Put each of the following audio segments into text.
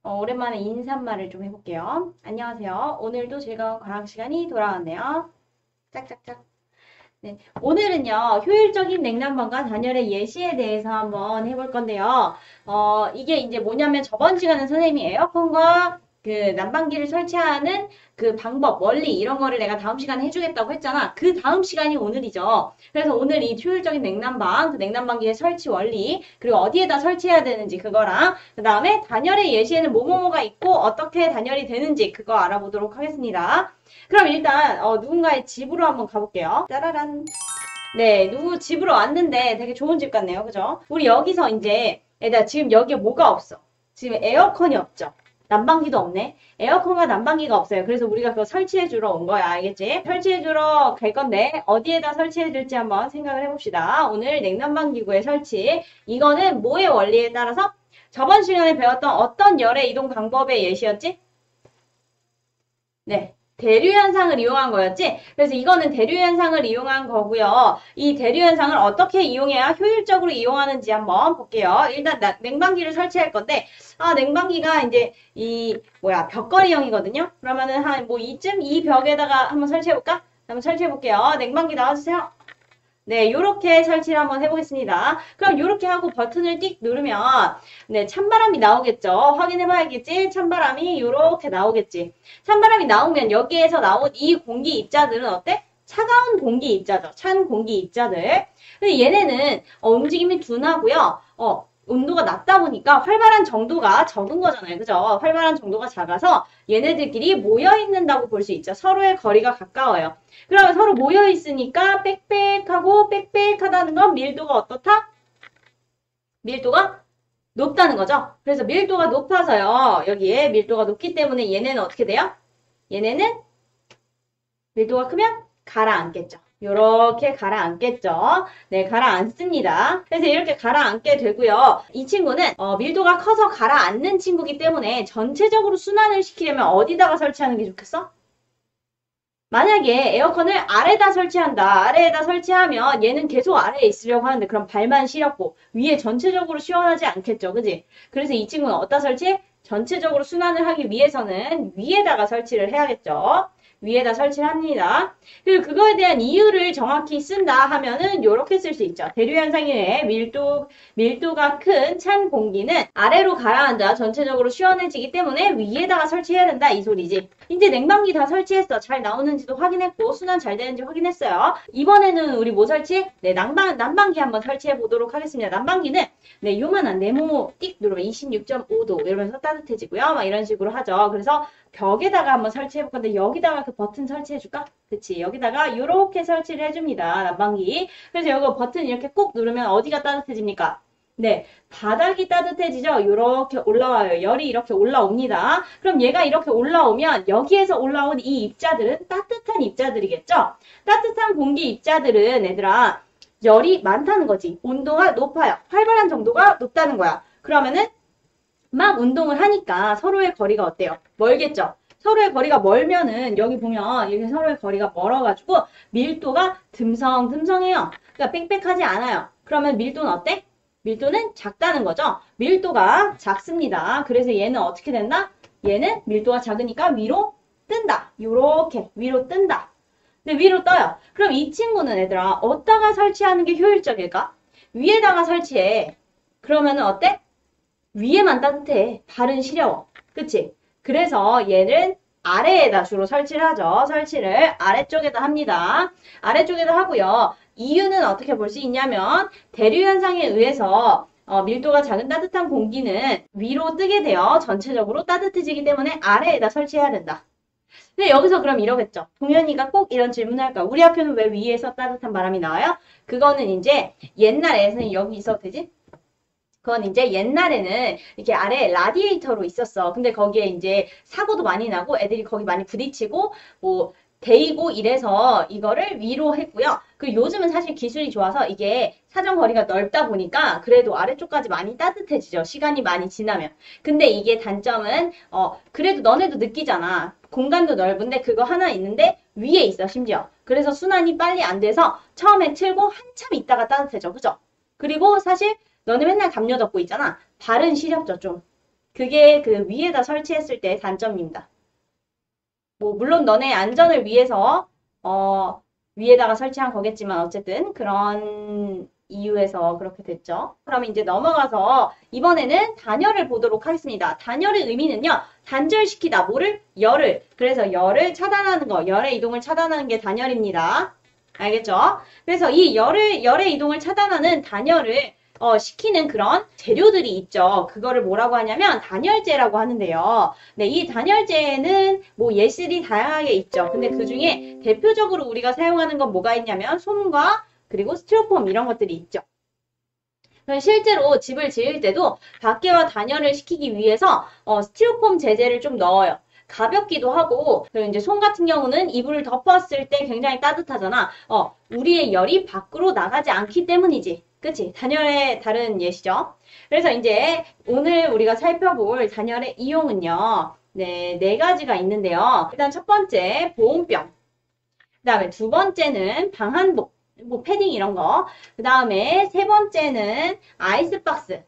오랜만에 인사말을 좀 해볼게요. 안녕하세요. 오늘도 즐거운 과학 시간이 돌아왔네요. 짝짝짝. 네, 오늘은요, 효율적인 냉난방과 단열의 예시에 대해서 한번 해볼 건데요. 이게 이제 뭐냐면 저번 시간에 선생님이 에어컨과 그 난방기를 설치하는 그 방법, 원리 이런 거를 내가 다음 시간에 해주겠다고 했잖아. 그 다음 시간이 오늘이죠. 그래서 오늘 이 효율적인 냉난방, 그 냉난방기의 설치 원리, 그리고 어디에다 설치해야 되는지 그거랑 그 다음에 단열의 예시에는 뭐뭐뭐가 있고 어떻게 단열이 되는지 그거 알아보도록 하겠습니다. 그럼 일단 누군가의 집으로 한번 가볼게요. 짜라란. 네, 누구 집으로 왔는데 되게 좋은 집 같네요. 그죠? 우리 여기서 이제 얘들아 지금 여기에 뭐가 없어? 지금 에어컨이 없죠? 난방기도 없네. 에어컨과 난방기가 없어요. 그래서 우리가 그거 설치해주러 온 거야. 알겠지? 설치해주러 갈 건데 어디에다 설치해줄지 한번 생각을 해봅시다. 오늘 냉난방기구의 설치. 이거는 뭐의 원리에 따라서 저번 시간에 배웠던 어떤 열의 이동 방법의 예시였지? 네. 대류현상을 이용한 거였지? 그래서 이거는 대류현상을 이용한 거고요. 이 대류현상을 어떻게 이용해야 효율적으로 이용하는지 한번 볼게요. 일단 냉방기를 설치할 건데 냉방기가 이제 벽걸이형이거든요. 그러면은 한 뭐 이쯤 이 벽에다가 한번 설치해볼까? 한번 설치해볼게요. 냉방기 나와주세요. 네, 요렇게 설치를 한번 해보겠습니다. 그럼 요렇게 하고 버튼을 띡 누르면 네, 찬바람이 나오겠죠. 확인해 봐야겠지? 찬바람이 요렇게 나오겠지. 찬바람이 나오면 여기에서 나온 이 공기 입자들은 어때? 차가운 공기 입자죠. 찬 공기 입자들. 근데 얘네는 움직임이 둔하고요. 온도가 낮다 보니까 활발한 정도가 적은 거잖아요. 그죠? 활발한 정도가 작아서 얘네들끼리 모여 있는다고 볼 수 있죠. 서로의 거리가 가까워요. 그러면 서로 모여 있으니까 빽빽하고 빽빽하다는 건 밀도가 어떻다? 밀도가 높다는 거죠. 그래서 밀도가 높아서요. 여기에 밀도가 높기 때문에 얘네는 어떻게 돼요? 얘네는 밀도가 크면 가라앉겠죠. 요렇게 가라앉겠죠. 네, 가라앉습니다. 그래서 이렇게 가라앉게 되고요. 이 친구는 밀도가 커서 가라앉는 친구이기 때문에 전체적으로 순환을 시키려면 어디다가 설치하는 게 좋겠어? 만약에 에어컨을 아래에다 설치한다. 아래에다 설치하면 얘는 계속 아래에 있으려고 하는데 그럼 발만 시렵고 위에 전체적으로 시원하지 않겠죠. 그지? 그래서 이 친구는 어디다 설치해? 전체적으로 순환을 하기 위해서는 위에다가 설치를 해야겠죠. 위에다 설치를 합니다. 그리고 그거에 대한 이유를 정확히 쓴다 하면은 이렇게 쓸 수 있죠. 대류현상에 밀도가 큰 찬 공기는 아래로 가라앉아 전체적으로 시원해지기 때문에 위에다가 설치해야 된다 이 소리지. 이제 냉방기 다 설치했어. 잘 나오는지도 확인했고 순환 잘 되는지 확인했어요. 이번에는 우리 뭐 설치? 네, 난방기 한번 설치해 보도록 하겠습니다. 난방기는 네, 요만한 네모 띡 누르면 26.5도 이러면서 따뜻해지고요. 막 이런 식으로 하죠. 그래서 벽에다가 한번 설치해 볼 건데 여기다가 그 버튼 설치해 줄까? 그치. 여기다가 이렇게 설치를 해줍니다. 난방기. 그래서 이거 버튼 이렇게 꾹 누르면 어디가 따뜻해집니까? 네. 바닥이 따뜻해지죠? 이렇게 올라와요. 열이 이렇게 올라옵니다. 그럼 얘가 이렇게 올라오면 여기에서 올라온 이 입자들은 따뜻한 입자들이겠죠? 따뜻한 공기 입자들은 얘들아 열이 많다는 거지. 온도가 높아요. 활발한 정도가 높다는 거야. 그러면은 막 운동을 하니까 서로의 거리가 어때요? 멀겠죠? 서로의 거리가 멀면은 여기 보면 이렇게 서로의 거리가 멀어가지고 밀도가 듬성듬성해요. 그러니까 빽빽하지 않아요. 그러면 밀도는 어때? 밀도는 작다는 거죠. 밀도가 작습니다. 그래서 얘는 어떻게 된다? 얘는 밀도가 작으니까 위로 뜬다. 요렇게 위로 뜬다. 근데 위로 떠요. 그럼 이 친구는 얘들아 어디다가 설치하는 게 효율적일까? 위에다가 설치해. 그러면은 어때? 위에만 따뜻해. 발은 시려워. 그치? 그래서 얘는 아래에다 주로 설치를 하죠. 설치를 아래쪽에다 합니다. 아래쪽에다 하고요. 이유는 어떻게 볼 수 있냐면 대류현상에 의해서 밀도가 작은 따뜻한 공기는 위로 뜨게 되어 전체적으로 따뜻해지기 때문에 아래에다 설치해야 된다. 근데 여기서 그럼 이러겠죠. 동현이가 꼭 이런 질문을 할까? 우리 학교는 왜 위에서 따뜻한 바람이 나와요? 그거는 이제 옛날에 선생님 여기 있어도 되지? 그건 이제 옛날에는 이렇게 아래 라디에이터로 있었어. 근데 거기에 이제 사고도 많이 나고 애들이 거기 많이 부딪히고 뭐 데이고 이래서 이거를 위로 했고요. 그리고 요즘은 사실 기술이 좋아서 이게 사정거리가 넓다 보니까 그래도 아래쪽까지 많이 따뜻해지죠. 시간이 많이 지나면. 근데 이게 단점은 그래도 너네도 느끼잖아. 공간도 넓은데 그거 하나 있는데 위에 있어 심지어. 그래서 순환이 빨리 안 돼서 처음에 틀고 한참 있다가 따뜻해져. 그죠? 그리고 사실 너네 맨날 담요 덮고 있잖아. 발은 시렵죠, 좀. 그게 그 위에다 설치했을 때 단점입니다. 뭐 물론 너네 안전을 위해서 위에다가 설치한 거겠지만 어쨌든 그런 이유에서 그렇게 됐죠. 그럼 이제 넘어가서 이번에는 단열을 보도록 하겠습니다. 단열의 의미는요. 단절시키다. 뭐를? 열을. 그래서 열을 차단하는 거. 열의 이동을 차단하는 게 단열입니다. 알겠죠? 그래서 이 열의 이동을 차단하는 단열을 시키는 그런 재료들이 있죠. 그거를 뭐라고 하냐면 단열재라고 하는데요. 네, 이 단열재는 뭐 예시들이 다양하게 있죠. 근데 그 중에 대표적으로 우리가 사용하는 건 뭐가 있냐면 솜과 그리고 스티로폼 이런 것들이 있죠. 실제로 집을 지을 때도 밖에와 단열을 시키기 위해서 스티로폼 재질을 좀 넣어요. 가볍기도 하고 그리고 이제 솜 같은 경우는 이불을 덮었을 때 굉장히 따뜻하잖아. 우리의 열이 밖으로 나가지 않기 때문이지. 그치? 단열의 다른 예시죠. 그래서 이제 오늘 우리가 살펴볼 단열의 이용은요. 네 가지가 있는데요. 일단 첫 번째 보온병. 그 다음에 두 번째는 방한복. 뭐 패딩 이런 거. 그 다음에 세 번째는 아이스박스.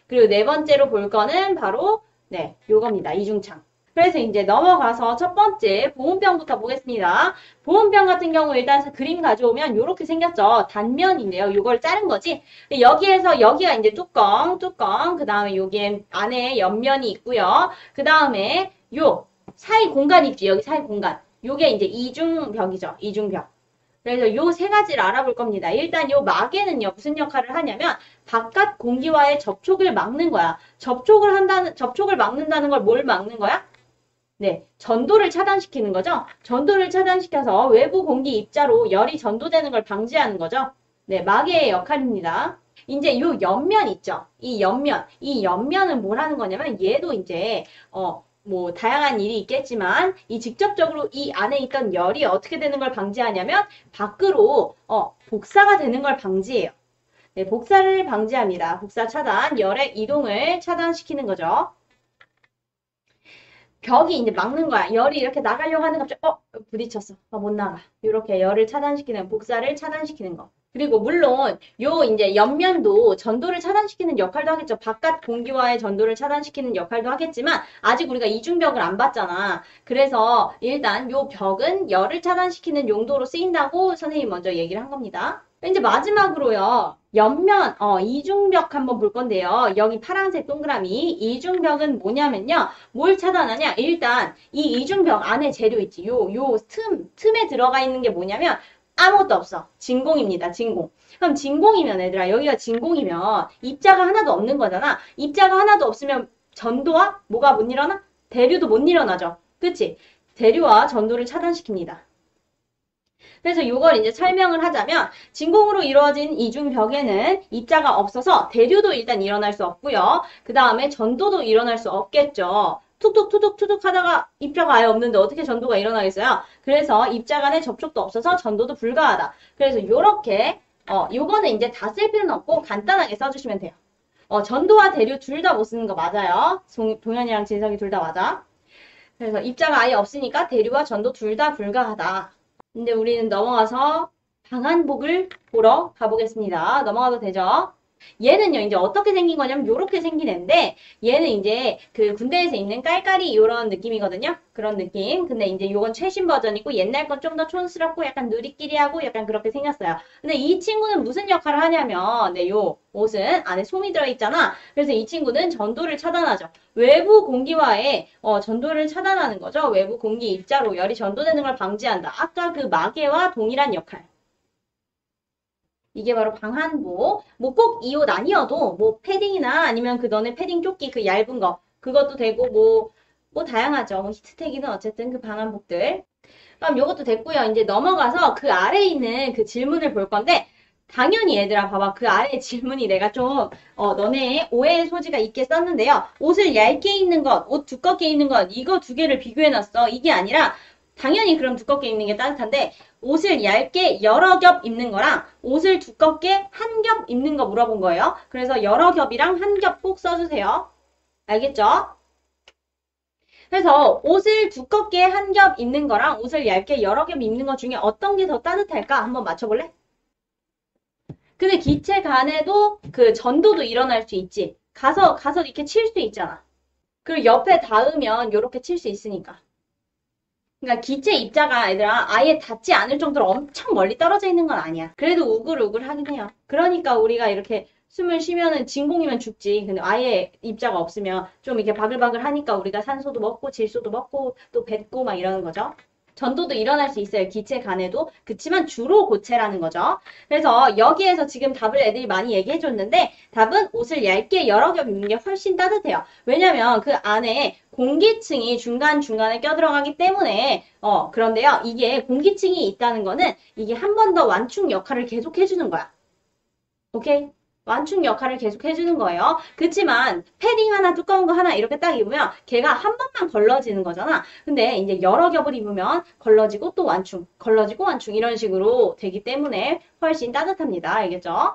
그리고 네 번째로 볼 거는 바로 네 요겁니다. 이중창. 그래서 이제 넘어가서 첫 번째 보온병부터 보겠습니다. 보온병 같은 경우 일단 그림 가져오면 이렇게 생겼죠. 단면인데요. 이걸 자른 거지. 여기에서 여기가 이제 뚜껑, 그 다음에 여기에 안에 옆면이 있고요. 그 다음에 요 사이 공간 있지. 여기 사이 공간. 요게 이제 이중벽이죠. 이중벽. 그래서 요 세 가지를 알아볼 겁니다. 일단 요 막에는요, 무슨 역할을 하냐면, 바깥 공기와의 접촉을 막는 거야. 접촉을 막는다는 걸 뭘 막는 거야? 네, 전도를 차단시키는 거죠. 전도를 차단시켜서 외부 공기 입자로 열이 전도되는 걸 방지하는 거죠. 네, 막의 역할입니다. 이제 요 옆면 있죠. 이 옆면은 뭘 하는 거냐면 얘도 이제 뭐 다양한 일이 있겠지만 이 직접적으로 이 안에 있던 열이 어떻게 되는 걸 방지하냐면 밖으로 복사가 되는 걸 방지해요. 네, 복사를 방지합니다. 복사 차단, 열의 이동을 차단시키는 거죠. 벽이 이제 막는 거야. 열이 이렇게 나가려고 하는 갑자기 부딪혔어. 못 나가. 이렇게 열을 차단시키는 복사를 차단시키는 거. 그리고 물론 요 이제 옆면도 전도를 차단시키는 역할도 하겠죠. 바깥 공기와의 전도를 차단시키는 역할도 하겠지만 아직 우리가 이중벽을 안 봤잖아. 그래서 일단 요 벽은 열을 차단시키는 용도로 쓰인다고 선생님이 먼저 얘기를 한 겁니다. 이제 마지막으로요. 옆면, 이중벽 한번 볼 건데요. 여기 파란색 동그라미. 이중벽은 뭐냐면요. 뭘 차단하냐? 일단, 이 이중벽 안에 재료 있지. 요 틈에 들어가 있는 게 뭐냐면, 아무것도 없어. 진공입니다. 진공. 그럼 진공이면 얘들아, 여기가 진공이면 입자가 하나도 없는 거잖아. 입자가 하나도 없으면 전도와 뭐가 못 일어나? 대류도 못 일어나죠. 그치? 대류와 전도를 차단시킵니다. 그래서 이걸 이제 설명을 하자면 진공으로 이루어진 이중벽에는 입자가 없어서 대류도 일단 일어날 수 없고요. 그 다음에 전도도 일어날 수 없겠죠. 툭툭 하다가 입자가 아예 없는데 어떻게 전도가 일어나겠어요? 그래서 입자 간의 접촉도 없어서 전도도 불가하다. 그래서 요렇게 요거는 이제 다 쓸 필요는 없고 간단하게 써주시면 돼요. 전도와 대류 둘 다 못 쓰는 거 맞아요. 동현이랑 진석이 둘 다 맞아. 그래서 입자가 아예 없으니까 대류와 전도 둘 다 불가하다. 근데 우리는 넘어가서 방한복을 보러 가보겠습니다. 넘어가도 되죠? 얘는요, 이제 어떻게 생긴 거냐면, 요렇게 생긴 애인데, 얘는 이제 그 군대에서 입는 깔깔이 요런 느낌이거든요? 그런 느낌. 근데 이제 요건 최신 버전이고, 옛날 건 좀 더 촌스럽고, 약간 누리끼리하고, 약간 그렇게 생겼어요. 근데 이 친구는 무슨 역할을 하냐면, 네, 요 옷은 안에 솜이 들어있잖아. 그래서 이 친구는 전도를 차단하죠. 외부 공기와의 전도를 차단하는 거죠. 외부 공기 입자로 열이 전도되는 걸 방지한다. 아까 그 마개와 동일한 역할. 이게 바로 방한복. 뭐 꼭 이 옷 아니어도 뭐 패딩이나 아니면 그 너네 패딩 조끼 그 얇은 거 그것도 되고 뭐 다양하죠. 뭐 히트텍이든 어쨌든 그 방한복들. 그럼 요것도 됐고요. 이제 넘어가서 그 아래에 있는 그 질문을 볼 건데 당연히 얘들아 봐봐. 그 아래 질문이 내가 좀 너네 오해의 소지가 있게 썼는데요. 옷을 얇게 입는 것, 옷 두껍게 입는 것 이거 두 개를 비교해놨어. 이게 아니라 당연히 그럼 두껍게 입는 게 따뜻한데 옷을 얇게 여러 겹 입는 거랑 옷을 두껍게 한 겹 입는 거 물어본 거예요. 그래서 여러 겹이랑 한 겹 꼭 써주세요. 알겠죠? 그래서 옷을 두껍게 한 겹 입는 거랑 옷을 얇게 여러 겹 입는 것 중에 어떤 게 더 따뜻할까? 한번 맞춰볼래? 근데 기체 간에도 그 전도도 일어날 수 있지. 가서 이렇게 칠 수 있잖아. 그리고 옆에 닿으면 이렇게 칠 수 있으니까. 그러니까 기체 입자가 얘들아 아예 닿지 않을 정도로 엄청 멀리 떨어져 있는 건 아니야. 그래도 우글우글 하긴 해요. 그러니까 우리가 이렇게 숨을 쉬면은 진공이면 죽지. 근데 아예 입자가 없으면 좀 이렇게 바글바글 하니까 우리가 산소도 먹고 질소도 먹고 또 뱉고 막 이러는 거죠. 전도도 일어날 수 있어요. 기체 간에도. 그치만 주로 고체라는 거죠. 그래서 여기에서 지금 답을 애들이 많이 얘기해 줬는데 답은 옷을 얇게 여러 겹 입는 게 훨씬 따뜻해요. 왜냐면 그 안에 공기층이 중간중간에 껴들어가기 때문에 그런데요. 이게 공기층이 있다는 거는 이게 한 번 더 완충 역할을 계속 해주는 거야. 오케이? 완충 역할을 계속 해주는 거예요. 그치만 패딩 하나 두꺼운 거 하나 이렇게 딱 입으면 걔가 한 번만 걸러지는 거잖아. 근데 이제 여러 겹을 입으면 걸러지고 또 완충, 걸러지고 완충 이런 식으로 되기 때문에 훨씬 따뜻합니다. 알겠죠?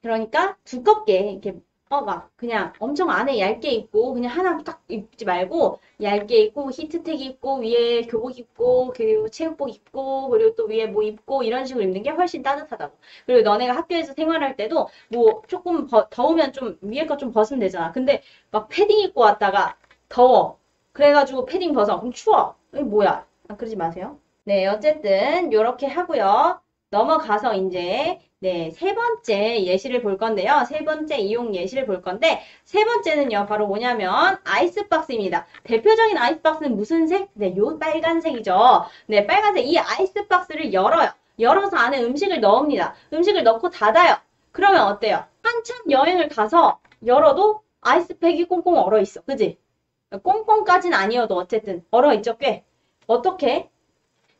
그러니까 두껍게 이렇게 막 그냥 엄청 안에 얇게 입고 그냥 하나 딱 입지 말고 얇게 입고 히트텍 입고 위에 교복 입고 그리고 체육복 입고 그리고 또 위에 뭐 입고 이런 식으로 입는 게 훨씬 따뜻하다고. 그리고 너네가 학교에서 생활할 때도 뭐 조금 더우면 좀 위에 거 좀 벗으면 되잖아. 근데 막 패딩 입고 왔다가 더워. 그래가지고 패딩 벗어. 그럼 추워. 이게 뭐야? 그러지 마세요. 네, 어쨌든 요렇게 하고요. 넘어가서 이제 세 번째 예시를 볼 건데요. 세 번째 이용 예시를 볼 건데 세 번째는요. 바로 뭐냐면 아이스박스입니다. 대표적인 아이스박스는 무슨 색? 네, 요 빨간색이죠. 네, 빨간색. 이 아이스박스를 열어요. 열어서 안에 음식을 넣습니다. 음식을 넣고 닫아요. 그러면 어때요? 한참 여행을 가서 열어도 아이스팩이 꽁꽁 얼어 있어. 그지? 꽁꽁까지는 아니어도 어쨌든 얼어 있죠, 꽤. 어떻게?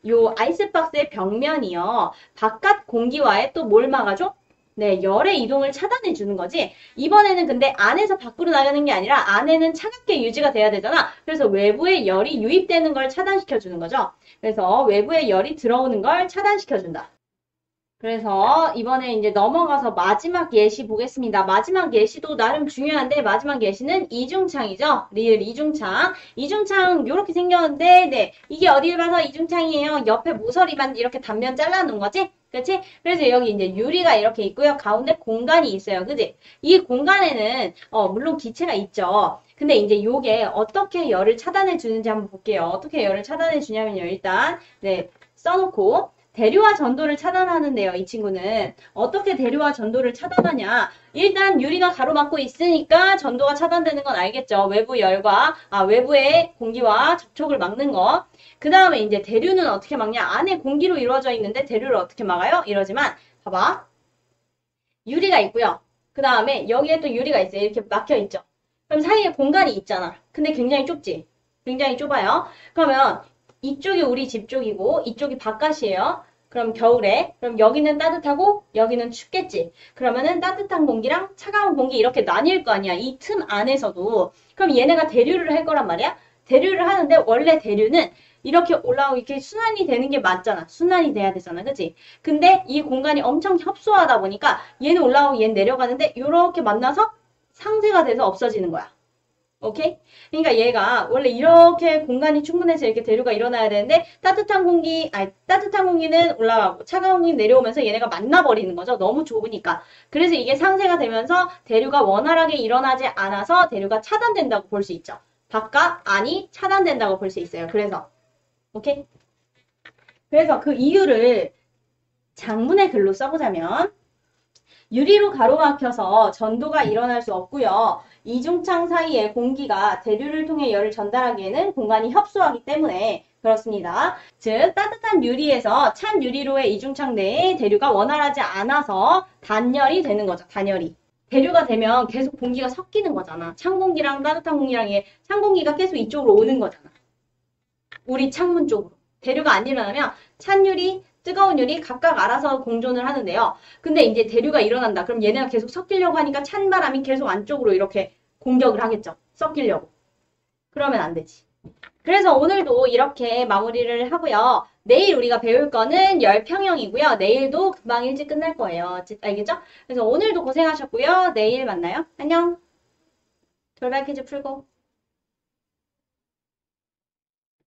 요 아이스박스의 벽면이요. 바깥 공기와의 또 뭘 막아줘? 네, 열의 이동을 차단해 주는 거지. 이번에는 근데 안에서 밖으로 나가는 게 아니라 안에는 차갑게 유지가 돼야 되잖아. 그래서 외부에 열이 유입되는 걸 차단시켜 주는 거죠. 그래서 외부에 열이 들어오는 걸 차단시켜 준다. 그래서 이번에 이제 넘어가서 마지막 예시 보겠습니다. 마지막 예시도 나름 중요한데 마지막 예시는 이중창이죠. 리을 이중창. 이중창 이렇게 생겼는데 네 이게 어딜 봐서 이중창이에요. 옆에 모서리만 이렇게 단면 잘라놓은 거지? 그렇지? 그래서 여기 이제 유리가 이렇게 있고요. 가운데 공간이 있어요. 그지? 이 공간에는 물론 기체가 있죠. 근데 이제 요게 어떻게 열을 차단해 주는지 한번 볼게요. 어떻게 열을 차단해 주냐면요. 일단 네 써놓고 대류와 전도를 차단하는데요. 이 친구는 어떻게 대류와 전도를 차단하냐. 일단 유리가 가로막고 있으니까 전도가 차단되는 건 알겠죠. 외부 열과 외부의 공기와 접촉을 막는 거. 그 다음에 이제 대류는 어떻게 막냐. 안에 공기로 이루어져 있는데 대류를 어떻게 막아요? 이러지만 봐봐. 유리가 있고요. 그 다음에 여기에 또 유리가 있어요. 이렇게 막혀 있죠. 그럼 사이에 공간이 있잖아. 근데 굉장히 좁지. 굉장히 좁아요. 그러면 이쪽이 우리 집 쪽이고 이쪽이 바깥이에요. 그럼 겨울에 그럼 여기는 따뜻하고 여기는 춥겠지. 그러면은 따뜻한 공기랑 차가운 공기 이렇게 나뉠 거 아니야. 이 틈 안에서도. 그럼 얘네가 대류를 할 거란 말이야. 대류를 하는데 원래 대류는 이렇게 올라오고 이렇게 순환이 되는 게 맞잖아. 순환이 돼야 되잖아. 그치? 근데 이 공간이 엄청 협소하다 보니까 얘는 올라오고 얘는 내려가는데 이렇게 만나서 상쇄가 돼서 없어지는 거야. 오케이? 그러니까 얘가 원래 이렇게 공간이 충분해서 이렇게 대류가 일어나야 되는데 따뜻한 공기는 올라가고 차가운 공기 내려오면서 얘네가 만나버리는 거죠. 너무 좁으니까. 그래서 이게 상쇄가 되면서 대류가 원활하게 일어나지 않아서 대류가 차단된다고 볼 수 있죠. 바깥, 안이 차단된다고 볼 수 있어요. 그래서 오케이? 그래서 그 이유를 장문의 글로 써보자면 유리로 가로막혀서 전도가 일어날 수 없고요. 이중창 사이에 공기가 대류를 통해 열을 전달하기에는 공간이 협소하기 때문에 그렇습니다. 즉 따뜻한 유리에서 찬 유리로의 이중창 내에 대류가 원활하지 않아서 단열이 되는 거죠. 단열이. 대류가 되면 계속 공기가 섞이는 거잖아. 찬 공기랑 따뜻한 공기랑 찬 공기가 계속 이쪽으로 오는 거잖아. 우리 창문 쪽으로. 대류가 안 일어나면 찬 유리, 뜨거운 유리 각각 알아서 공존을 하는데요. 근데 이제 대류가 일어난다. 그럼 얘네가 계속 섞이려고 하니까 찬 바람이 계속 안쪽으로 이렇게 공격을 하겠죠. 섞이려고. 그러면 안 되지. 그래서 오늘도 이렇게 마무리를 하고요. 내일 우리가 배울 거는 열평형이고요. 내일도 금방 일찍 끝날 거예요. 알겠죠? 그래서 오늘도 고생하셨고요. 내일 만나요. 안녕. 돌발 퀴즈 풀고.